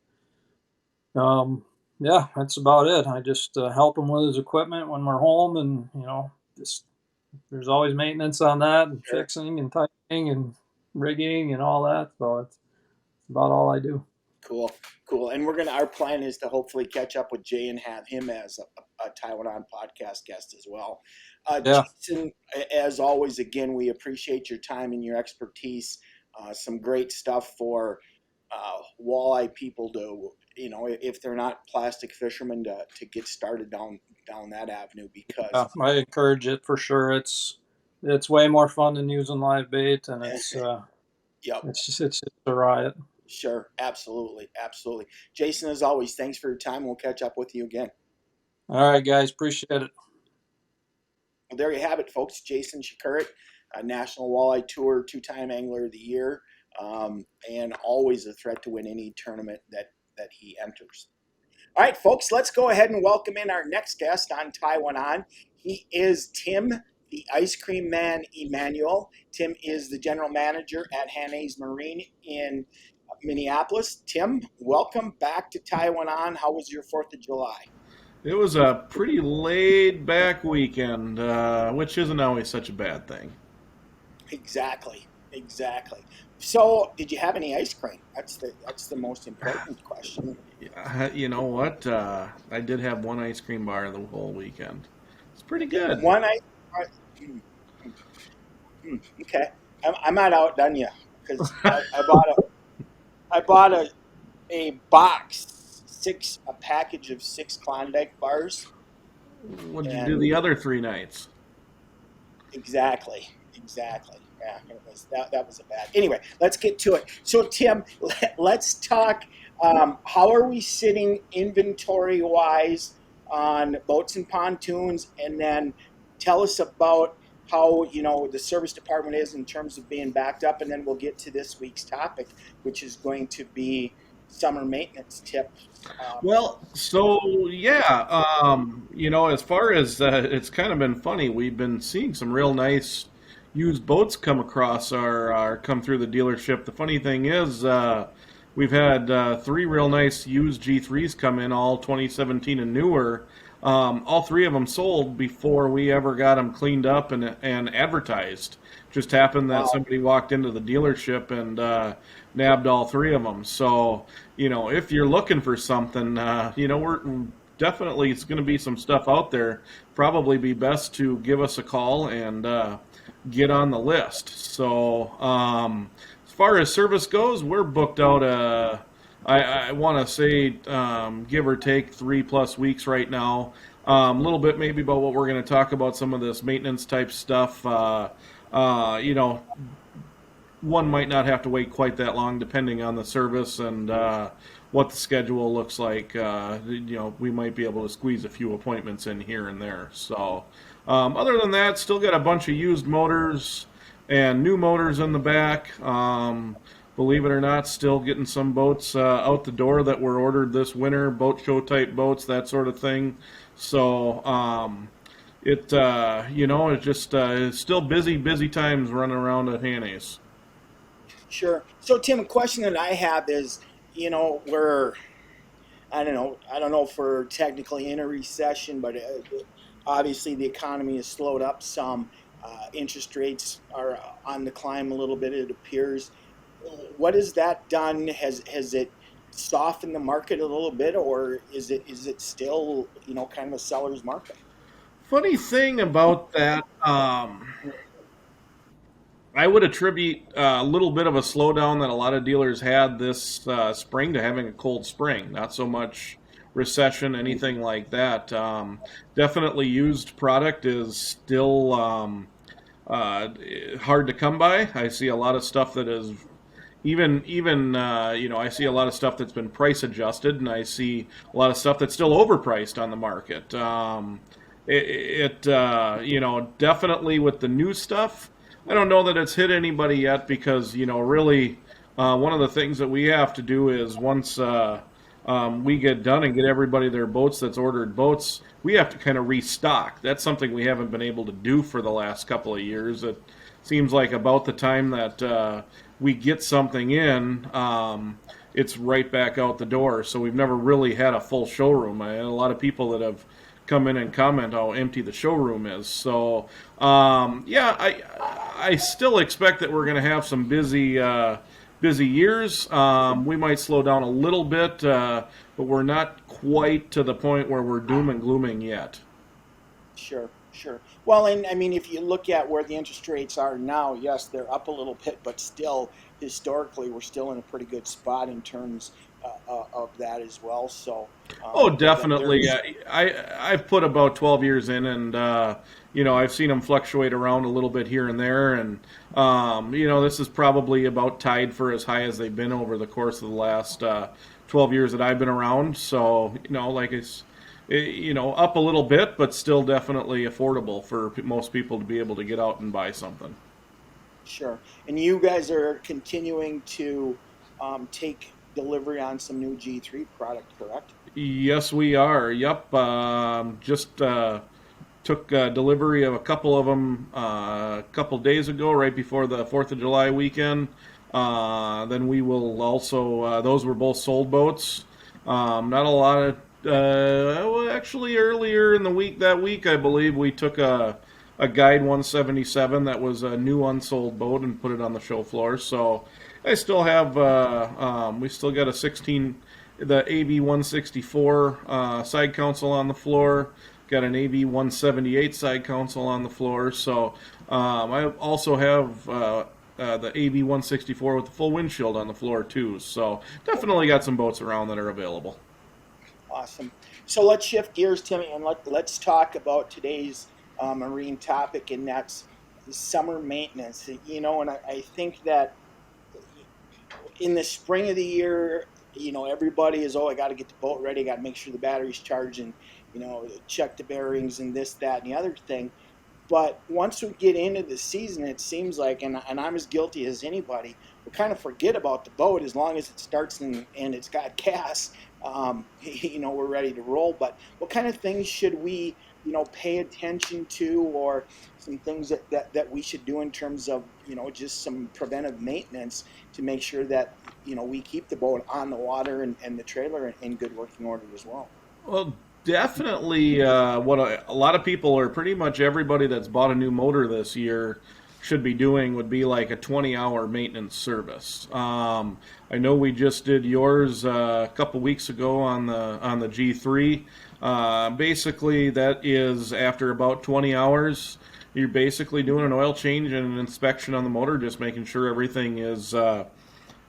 yeah, that's about it. I just help him with his equipment when we're home, and just there's always maintenance on that, and Sure. fixing and tightening and rigging and all that. So it's about all I do. Cool, cool. And our plan is to hopefully catch up with Jay and have him as a Taiwan podcast guest as well. Yeah. Jason, as always, again, we appreciate your time and your expertise. Some great stuff for walleye people to, if they're not plastic fishermen, to get started down that avenue, because Yeah, I encourage it for sure. It's way more fun than using live bait, and it's yep. it's just a riot. Sure, absolutely, absolutely. Jason, as always, thanks for your time. We'll catch up with you again. All right, guys, appreciate it. Well, there you have it, folks. Jason Przekurat, National Walleye Tour, two-time Angler of the Year, and always a threat to win any tournament that he enters. All right, folks, let's go ahead and welcome in our next guest on Taiwan On. He is Tim, the Ice Cream Man Emmanuel. Tim is the general manager at Hanna's Marine in Minneapolis. Tim, welcome back to Taiwan On. How was your 4th of July? It was a pretty laid back weekend, which isn't always such a bad thing. Exactly, exactly. So, did you have any ice cream? That's the most important question. You know what? I did have one ice cream bar the whole weekend. It's pretty good. One ice. Okay, I might outdone you because I bought a box, a package of 6 Klondike bars. What did you do And the other 3 nights? exactly, exactly. Yeah, that was a bad. Anyway, let's get to it. So, Tim, let's talk. How are we sitting inventory wise on boats and pontoons, and then tell us about how the service department is in terms of being backed up, and then we'll get to this week's topic, which is going to be summer maintenance tip. Well, so yeah, as far as it's kind of been funny. We've been seeing some real nice used boats come through the dealership. The funny thing is, we've had 3 real nice used G3s come in, all 2017 and newer. All 3 of them sold before we ever got them cleaned up and advertised. Just happened that Wow. somebody walked into the dealership and nabbed all 3 of them. So, if you're looking for something, we're definitely, it's going to be some stuff out there. Probably be best to give us a call and get on the list. So, as far as service goes, we're booked out. I want to say, give or take 3+ weeks right now. A little bit maybe about what we're going to talk about, some of this maintenance type stuff. One might not have to wait quite that long depending on the service and what the schedule looks like. We might be able to squeeze a few appointments in here and there. So, other than that, still got a bunch of used motors and new motors in the back. Believe it or not, still getting some boats out the door that were ordered this winter, boat show type boats, that sort of thing. So, it's just it's still busy times running around at Hanny's. Sure. So, Tim, a question that I have is, we're I don't know if we're technically in a recession, but obviously the economy has slowed up some. Interest rates are on the climb a little bit, it appears. What has that done? Has it softened the market a little bit, or is it still kind of a seller's market? Funny thing about that, I would attribute a little bit of a slowdown that a lot of dealers had this spring to having a cold spring. Not so much recession, anything like that. Definitely used product is still hard to come by. I see a lot of stuff that is I see a lot of stuff that's been price adjusted, and I see a lot of stuff that's still overpriced on the market. Definitely with the new stuff, I don't know that it's hit anybody yet because, really, one of the things that we have to do is once we get done and get everybody their boats that's ordered boats, we have to kind of restock. That's something we haven't been able to do for the last couple of years. It seems like about the time that we get something in, it's right back out the door. So we've never really had a full showroom. I had a lot of people that have come in and comment how empty the showroom is. So, I still expect that we're going to have some busy years. We might slow down a little bit, but we're not quite to the point where we're doom and glooming yet. Sure, sure. Well, and I mean, if you look at where the interest rates are now, yes, they're up a little bit, but still, historically, we're still in a pretty good spot in terms of that as well. So, Oh, definitely. I've put about 12 years in, and I've seen them fluctuate around a little bit here and there, and this is probably about tied for as high as they've been over the course of the last 12 years that I've been around. So, like up a little bit, but still definitely affordable for most people to be able to get out and buy something. Sure. And you guys are continuing to take delivery on some new G3 product, correct? Yes, we are. Yep. Just took delivery of a couple of them a couple days ago, right before the 4th of July weekend. Then we will also, those were both sold boats. Not a lot of, well, actually earlier in the week, that week, I believe, we took a Guide 177 that was a new unsold boat and put it on the show floor. So I still have, we still got the AV 164 side console on the floor. Got an AV 178 side console on the floor. So I also have the AV 164 with the full windshield on the floor too. So definitely got some boats around that are available. Awesome. So let's shift gears, Timmy, and let's talk about today's marine topic, and that's summer maintenance. And I think that in the spring of the year, everybody is, I got to get the boat ready, got to make sure the battery's charging, check the bearings and this, that, and the other thing. But once we get into the season, it seems like, and I'm as guilty as anybody, we kind of forget about the boat as long as it starts and it's got gas. We're ready to roll. But what kind of things should we, pay attention to, or some things that we should do in terms of, just some preventive maintenance to make sure that, we keep the boat on the water and the trailer in good working order as well? Well, definitely what a lot of people, or pretty much everybody that's bought a new motor this year, should be doing would be like a 20-hour maintenance service. I know we just did yours a couple weeks ago on the G3. Basically, that is after about 20 hours, you're basically doing an oil change and an inspection on the motor, just making sure everything is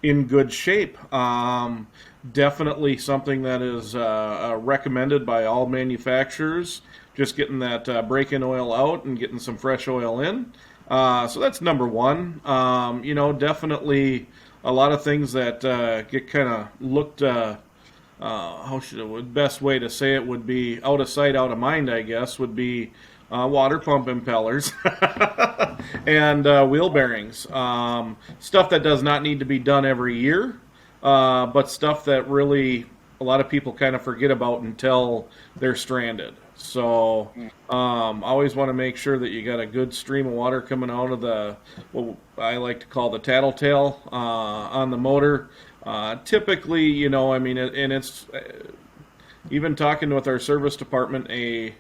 in good shape. Definitely something that is recommended by all manufacturers. Just getting that break-in oil out and getting some fresh oil in. So that's number one. Definitely a lot of things that get kind of looked. Best way to say it would be out of sight, out of mind, I guess, would be water pump impellers and wheel bearings. Stuff that does not need to be done every year, but stuff that really a lot of people kind of forget about until they're stranded. So always want to make sure that you got a good stream of water coming out of what I like to call the tattletale on the motor. Typically, and it's even talking with our service department, a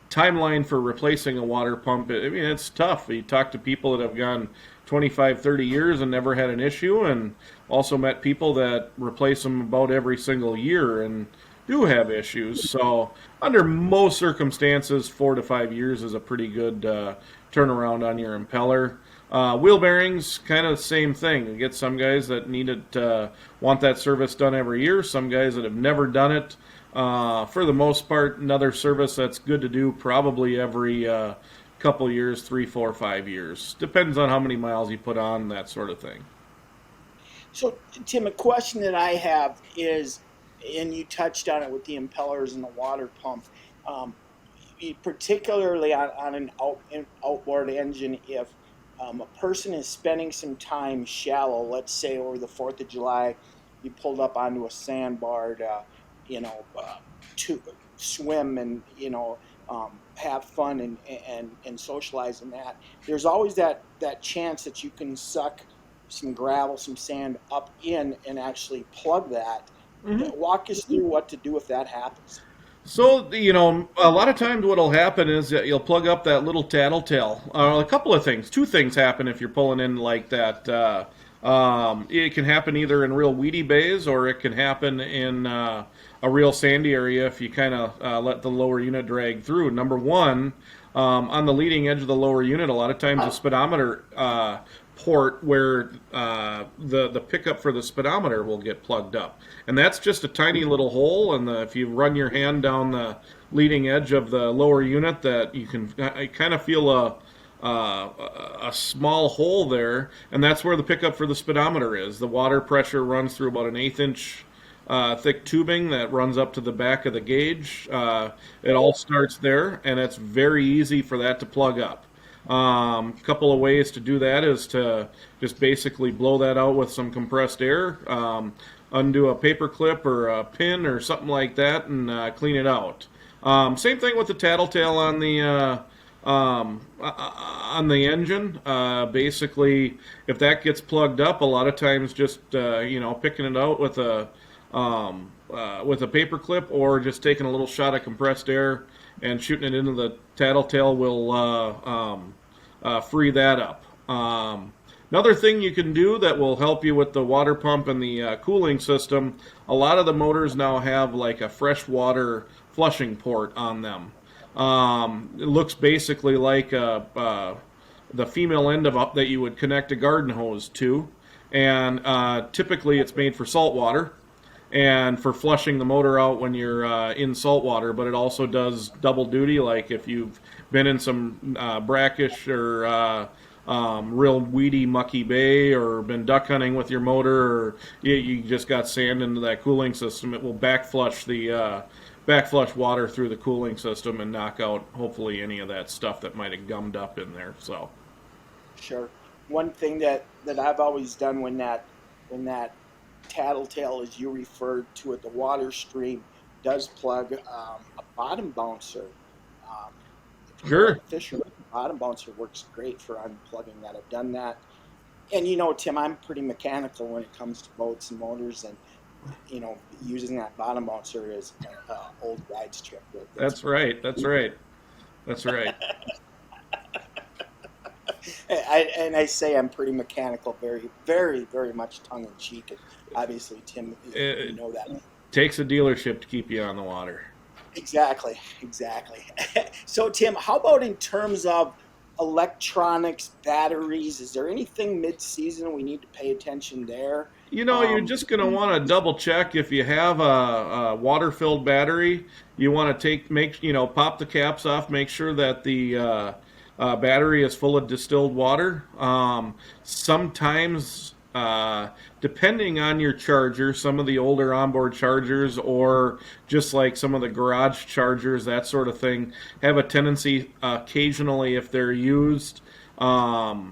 timeline for replacing a water pump, it's tough. You talk to people that have gone 25, 30 years and never had an issue, and also met people that replace them about every single year and do have issues. So under most circumstances, 4 to 5 years is a pretty good turnaround on your impeller. Wheel bearings, kind of the same thing. You get some guys that want that service done every year, some guys that have never done it. For the most part, another service that's good to do probably every couple years, 3, 4, 5 years. Depends on how many miles you put on, that sort of thing. So, Tim, a question that I have is, and you touched on it with the impellers and the water pump, particularly on an outboard engine, if a person is spending some time shallow, let's say over the 4th of July, you pulled up onto a sandbar to swim and, have fun and socialize in that. There's always that chance that you can suck some gravel, some sand up in and actually plug that. Mm-hmm. Walk us through what to do if that happens. So, a lot of times what'll happen is that you'll plug up that little tattletale. A couple of things. 2 things happen if you're pulling in like that. It can happen either in real weedy bays, or it can happen in a real sandy area if you kind of let the lower unit drag through. Number one, on the leading edge of the lower unit, a lot of times the speedometer port where the pickup for the speedometer will get plugged up, and that's just a tiny little hole. And if you run your hand down the leading edge of the lower unit, that you can kind of feel a small hole there, and that's where the pickup for the speedometer is. The water pressure runs through about an 1/8 inch thick tubing that runs up to the back of the gauge. It all starts there, and it's very easy for that to plug up. Couple of ways to do that is to just basically blow that out with some compressed air, undo a paper clip or a pin or something like that, and clean it out. Same thing with the tattletale on the engine. Basically, if that gets plugged up, a lot of times just picking it out with a paper clip or just taking a little shot of compressed air and shooting it into the tattletale will free that up. Another thing you can do that will help you with the water pump and the cooling system, a lot of the motors now have like a freshwater flushing port on them. It looks basically like the female end of that you would connect a garden hose to, and typically it's made for salt water and for flushing the motor out when you're in salt water, but it also does double duty, like if you've been in some brackish or real weedy, mucky bay, or been duck hunting with your motor, or you just got sand into that cooling system. It will backflush water through the cooling system and knock out hopefully any of that stuff that might have gummed up in there. So, Sure. One thing that I've always done when that tattletale, as you referred to it, the water stream, does plug a bottom bouncer. Sure. Fisherman, bottom bouncer works great for unplugging that. I've done that. And Tim, I'm pretty mechanical when it comes to boats and motors, and using that bottom bouncer is an old guide's trick. That's right. I say I'm pretty mechanical, very, very, very much tongue in cheek, and obviously, Tim, you know that. Takes a dealership to keep you on the water. Exactly. So, Tim, how about in terms of electronics, batteries? Is there anything mid-season we need to pay attention there? You're just going to want to double check if you have a water-filled battery. You want to pop the caps off, make sure that the battery is full of distilled water. Sometimes, depending on your charger, some of the older onboard chargers or just like some of the garage chargers, that sort of thing, have a tendency occasionally, if they're used, to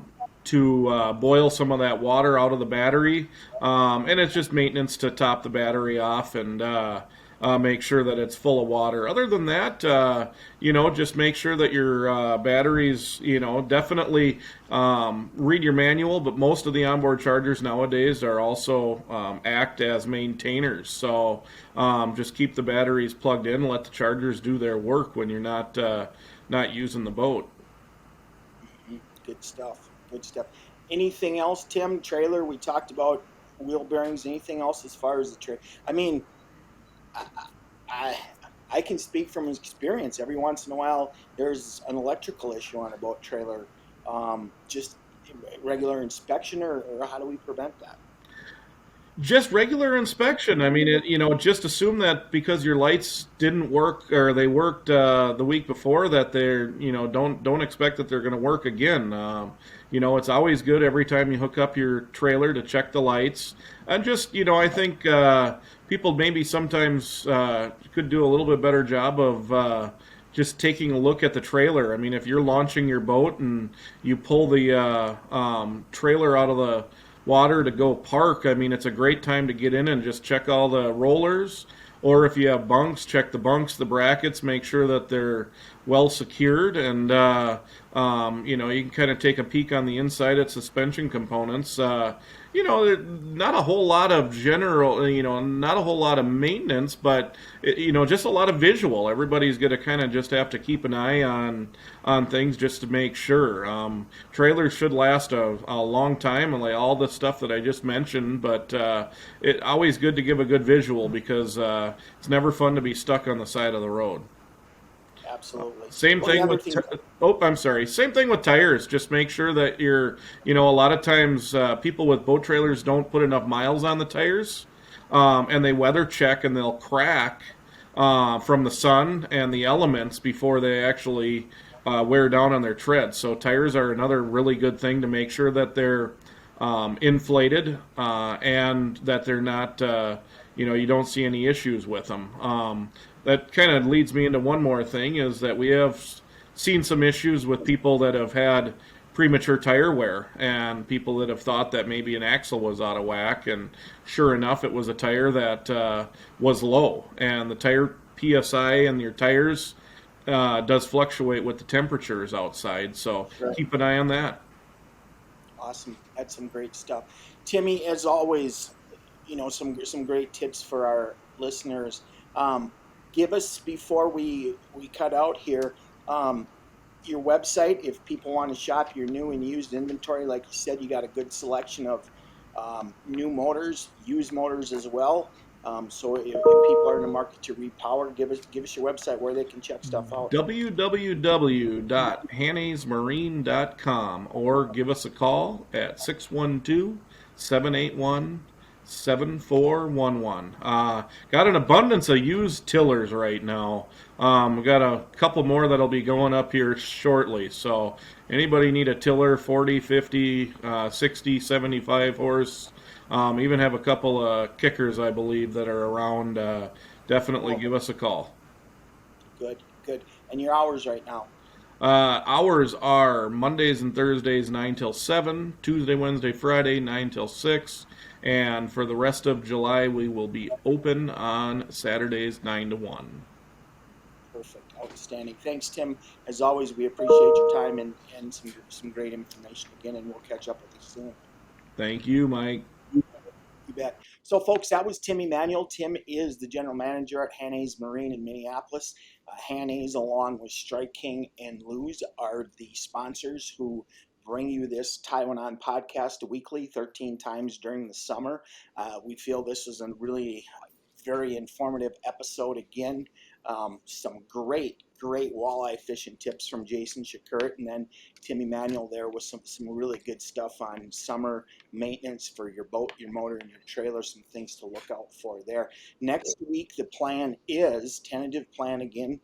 boil some of that water out of the battery. And it's just maintenance to top the battery off and make sure that it's full of water. Other than that, just make sure that your batteries, definitely read your manual, but most of the onboard chargers nowadays are also act as maintainers. So just keep the batteries plugged in and let the chargers do their work when you're not using the boat. Good stuff. Anything else, Tim? Trailer, we talked about wheel bearings. Anything else as far as the trailer? I mean, I can speak from experience. Every once in a while, there's an electrical issue on a boat trailer. Just regular inspection, or how do we prevent that? Just regular inspection. I mean, just assume that because your lights didn't work or they worked the week before, that they're, don't expect that they're going to work again. It's always good every time you hook up your trailer to check the lights. And just, I think people maybe sometimes could do a little bit better job of just taking a look at the trailer. I mean, if you're launching your boat and you pull the trailer out of the water to go park, I mean, it's a great time to get in and just check all the rollers. Or if you have bunks, check the bunks, the brackets, make sure that they're well secured. And, you can kind of take a peek on the inside at suspension components. Not a whole lot of not a whole lot of maintenance, but, just a lot of visual. Everybody's going to kind of just have to keep an eye on things just to make sure. Trailers should last a long time, and like all the stuff that I just mentioned, but it's always good to give a good visual because it's never fun to be stuck on the side of the road. Absolutely. Same Well, the thing other with. thing, I'm sorry. Same thing with tires. Just make sure that you're. A lot of times people with boat trailers don't put enough miles on the tires, and they weather check and they'll crack from the sun and the elements before they actually wear down on their treads. So tires are another really good thing to make sure that they're inflated and that they're not. You don't see any issues with them. That kind of leads me into one more thing is that we have seen some issues with people that have had premature tire wear and people that have thought that maybe an axle was out of whack, and sure enough it was a tire that was low, and the tire psi in your tires does fluctuate with the temperatures outside, so right. keep an eye on that. Awesome. That's some great stuff. Timmy, as always, some great tips for our listeners. Give us, before we cut out here, your website if people want to shop your new and used inventory. Like you said, you got a good selection of new motors, used motors as well. So if people are in the market to repower, give us your website where they can check stuff out. www.hannaysmarine.com, or give us a call at 612-781-7411. Got an abundance of used tillers right now. We got a couple more that'll be going up here shortly. So anybody need a tiller, 40, 50, 60, 75 horse, even have a couple of kickers, I believe, that are around. Definitely give us a call. Good. And your hours right now? Hours are Mondays and Thursdays 9 till 7, Tuesday, Wednesday, Friday 9 till 6, and for the rest of July we will be open on Saturdays 9 to 1. Perfect. Outstanding. Thanks, Tim. As always, we appreciate your time and some great information again, and we'll catch up with you soon. Thank you, Mike. You bet. So, folks, that was Tim Emanuel. Tim is the general manager at Hannays Marine in Minneapolis. Hannays, along with Strike King and Luz, are the sponsors who bring you this Taiwan podcast weekly, 13 times during the summer. We feel this is a really very informative episode again. Some great walleye fishing tips from Jay Przekurat, and then Tim Emanuel there with some really good stuff on summer maintenance for your boat, your motor, and your trailer. Some things to look out for there. Next week, the plan is, tentative plan again,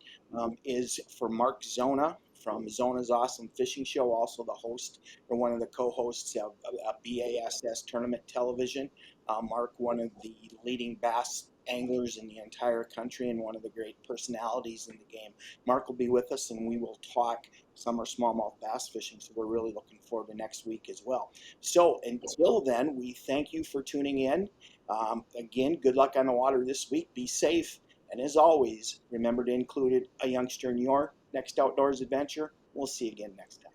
is for Mark Zona from Zona's Awesome Fishing Show, also the host or one of the co-hosts of BASS Tournament Television. Mark, one of the leading bass anglers in the entire country and one of the great personalities in the game. Mark will be with us, and we will talk summer smallmouth bass fishing, so we're really looking forward to next week as well. So until then, we thank you for tuning in. Again, good luck on the water this week. Be safe, and as always, remember to include a youngster in your next outdoors adventure. We'll see you again next time.